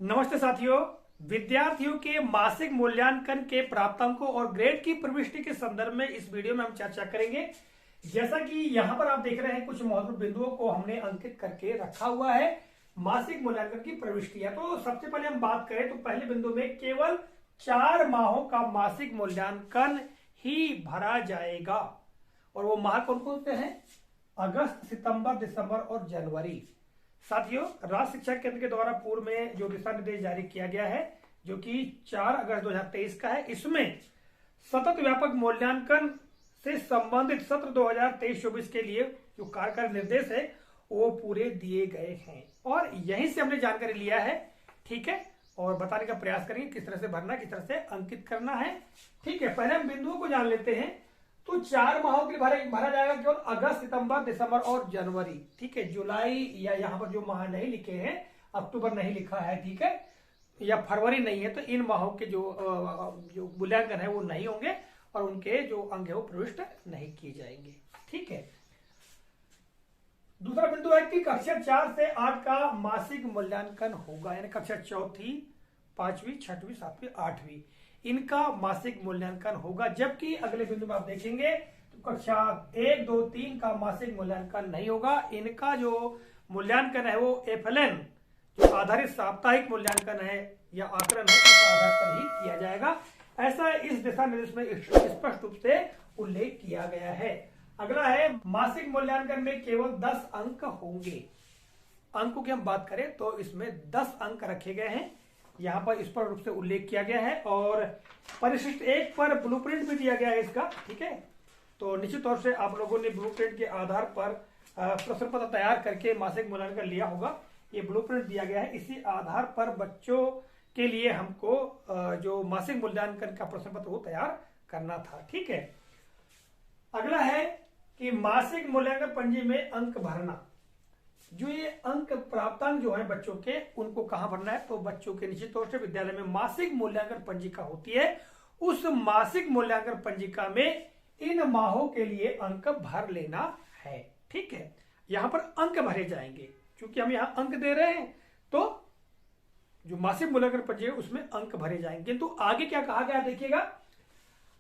नमस्ते साथियों। विद्यार्थियों के मासिक मूल्यांकन के प्राप्तांकों और ग्रेड की प्रविष्टि के संदर्भ में इस वीडियो में हम चर्चा करेंगे। जैसा कि यहां पर आप देख रहे हैं, कुछ महत्वपूर्ण बिंदुओं को हमने अंकित करके रखा हुआ है मासिक मूल्यांकन की प्रविष्टियां। तो सबसे पहले हम बात करें तो पहले बिंदु में केवल 4 माहों का मासिक मूल्यांकन ही भरा जाएगा। और वो माह कौन कौन से हैं? अगस्त, सितंबर, दिसंबर और जनवरी। साथियों, राज्य शिक्षा केंद्र के द्वारा पूर्व में जो दिशा निर्देश जारी किया गया है, जो कि 4 अगस्त 2023 का है, इसमें सतत व्यापक मूल्यांकन से संबंधित सत्र 2023-24 के लिए जो कार्यकारी निर्देश है वो पूरे दिए गए हैं और यहीं से हमने जानकारी लिया है। ठीक है, और बताने का प्रयास करेंगे किस तरह से भरना, किस तरह से अंकित करना है। ठीक है, पहले हम बिंदुओं को जान लेते हैं। तो 4 माहों के लिए भरा जाएगा केवल अगस्त, सितंबर, दिसंबर और जनवरी। ठीक है, जुलाई या यहाँ पर जो माह नहीं लिखे हैं, अक्टूबर नहीं लिखा है, ठीक है, या फरवरी नहीं है, तो इन माहों के जो मूल्यांकन है वो नहीं होंगे और उनके जो अंक है वो प्रविष्ट नहीं किए जाएंगे। ठीक है, दूसरा बिंदु है कि कक्षा 4 से 8 का मासिक मूल्यांकन होगा, यानी कक्षा 4वीं, 5वीं, 6वीं, 7वीं, 8वीं इनका मासिक मूल्यांकन होगा। जबकि अगले बिंदु में आप देखेंगे तो कक्षा 1, 2, 3 का मासिक मूल्यांकन नहीं होगा। इनका जो मूल्यांकन है वो FLN जो आधारित साप्ताहिक मूल्यांकन है या आकलन है, उस आधार पर ही किया जाएगा। ऐसा इस दिशा निर्देश में स्पष्ट रूप से उल्लेख किया गया है। अगला है मासिक मूल्यांकन में केवल 10 अंक होंगे। अंकों की हम बात करें तो इसमें 10 अंक रखे गए हैं, यहाँ पर स्पष्ट रूप से उल्लेख किया गया है और परिशिष्ट 1 पर ब्लूप्रिंट भी दिया गया है इसका। ठीक है, तो निश्चित तौर से आप लोगों ने ब्लूप्रिंट के आधार पर प्रश्न पत्र तैयार करके मासिक मूल्यांकन लिया होगा। ये ब्लूप्रिंट दिया गया है, इसी आधार पर बच्चों के लिए हमको जो मासिक मूल्यांकन का प्रश्न पत्र वो तैयार करना था। ठीक है, अगला है कि मासिक मूल्यांकन पंजी में अंक भरना। जो ये अंक प्राप्तांक जो है बच्चों के, उनको कहां भरना है? तो बच्चों के निश्चित तौर से विद्यालय में मासिक मूल्यांकन पंजिका होती है, उस मासिक मूल्यांकन पंजिका में इन माहों के लिए अंक भर लेना है। ठीक है, यहां पर अंक भरे जाएंगे, क्योंकि हम यहां अंक दे रहे हैं तो जो मासिक मूल्यांकन पंजिका है उसमें अंक भरे जाएंगे। किंतु आगे क्या कहा गया देखिएगा,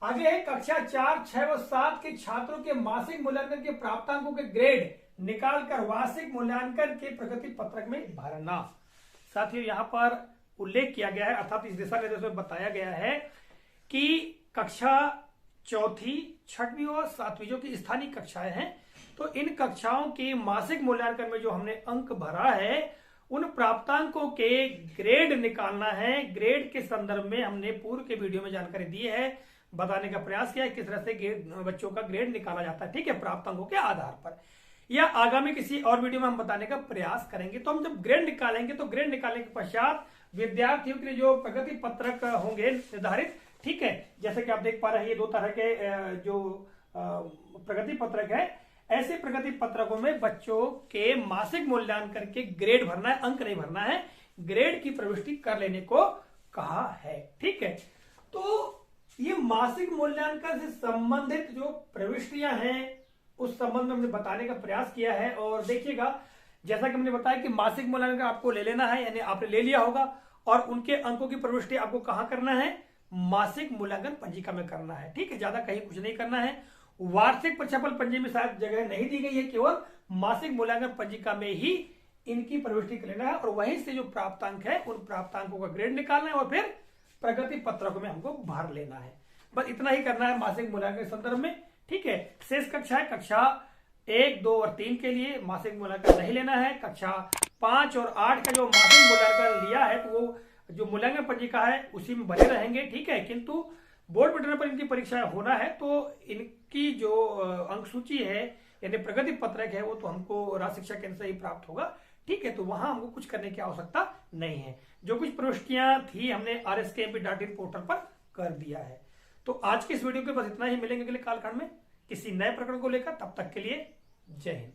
आगे है कक्षा 4, 6 व 7 के छात्रों के मासिक मूल्यांकन के प्राप्तांकों के ग्रेड निकालकर वार्षिक मूल्यांकन के प्रगति पत्रक में भरना। साथियों, यहां पर उल्लेख किया गया है, अर्थात इस दिशा निर्देश में बताया गया है कि कक्षा 4वीं, 6वीं और 7वीं जो कि स्थानीय कक्षाएं हैं, तो इन कक्षाओं के मासिक मूल्यांकन में जो हमने अंक भरा है उन प्राप्तांकों के ग्रेड निकालना है। ग्रेड के संदर्भ में हमने पूर्व के वीडियो में जानकारी दी है, बताने का प्रयास किया है किस तरह से बच्चों का ग्रेड निकाला जाता है। ठीक है, प्राप्तांकों के आधार पर, या आगामी किसी और वीडियो में हम बताने का प्रयास करेंगे। तो हम जब ग्रेड निकालेंगे तो ग्रेड निकालने के पश्चात विद्यार्थियों के लिए जो प्रगति पत्रक होंगे निर्धारित, ठीक है, जैसे कि आप देख पा रहे हैं ये 2 तरह के जो प्रगति पत्रक है, ऐसे प्रगति पत्रकों में बच्चों के मासिक मूल्यांकन के ग्रेड भरना है, अंक नहीं भरना है, ग्रेड की प्रविष्टि कर लेने को कहा है। ठीक है, तो ये मासिक मूल्यांकन से संबंधित जो प्रविष्टियां हैं उस संबंध में हमने बताने का प्रयास किया है। और देखिएगा, जैसा कि हमने बताया कि मासिक मूल्यांकन आपको ले लेना है, यानी आपने ले लिया होगा, और उनके अंकों की प्रविष्टि आपको कहां करना है? मासिक मूल्यांकन पंजिका में करना है। ठीक है, ज्यादा कहीं कुछ नहीं करना है। वार्षिक प्रतिफल पंजी में शायद जगह नहीं दी गई है, केवल मासिक मूल्यांकन पंजिका में ही इनकी प्रविष्टि कर लेना है और वहीं से जो प्राप्तांक है उन प्राप्तांकों का ग्रेड निकालना है और फिर प्रगति पत्रक में हमको भर लेना है। बस इतना ही करना है मासिक मूल्यांकन के संदर्भ में। ठीक है, शेष कक्षा है कक्षा 1, 2 और 3 के लिए मासिक मूल्यांकन नहीं लेना है। कक्षा 5 और 8 का जो मासिक मूल्यांकन लिया है तो वो जो मूल्यांकन पंजिका है उसी में भरे रहेंगे। ठीक है, किंतु बोर्ड मैटर पर इनकी परीक्षा होना है तो इनकी जो अंक सूची है यानी प्रगति पत्रक है वो तो हमको राज्य शिक्षा केंद्र से ही प्राप्त होगा। ठीक है, तो वहां हमको कुछ करने की आवश्यकता नहीं है। जो कुछ प्रविष्टियां थी हमने rskmp.in पोर्टल पर कर दिया है। तो आज के इस वीडियो के बस इतना ही, मिलेंगे अगले कालखंड में किसी नए प्रकरण को लेकर। तब तक के लिए जय हिंद।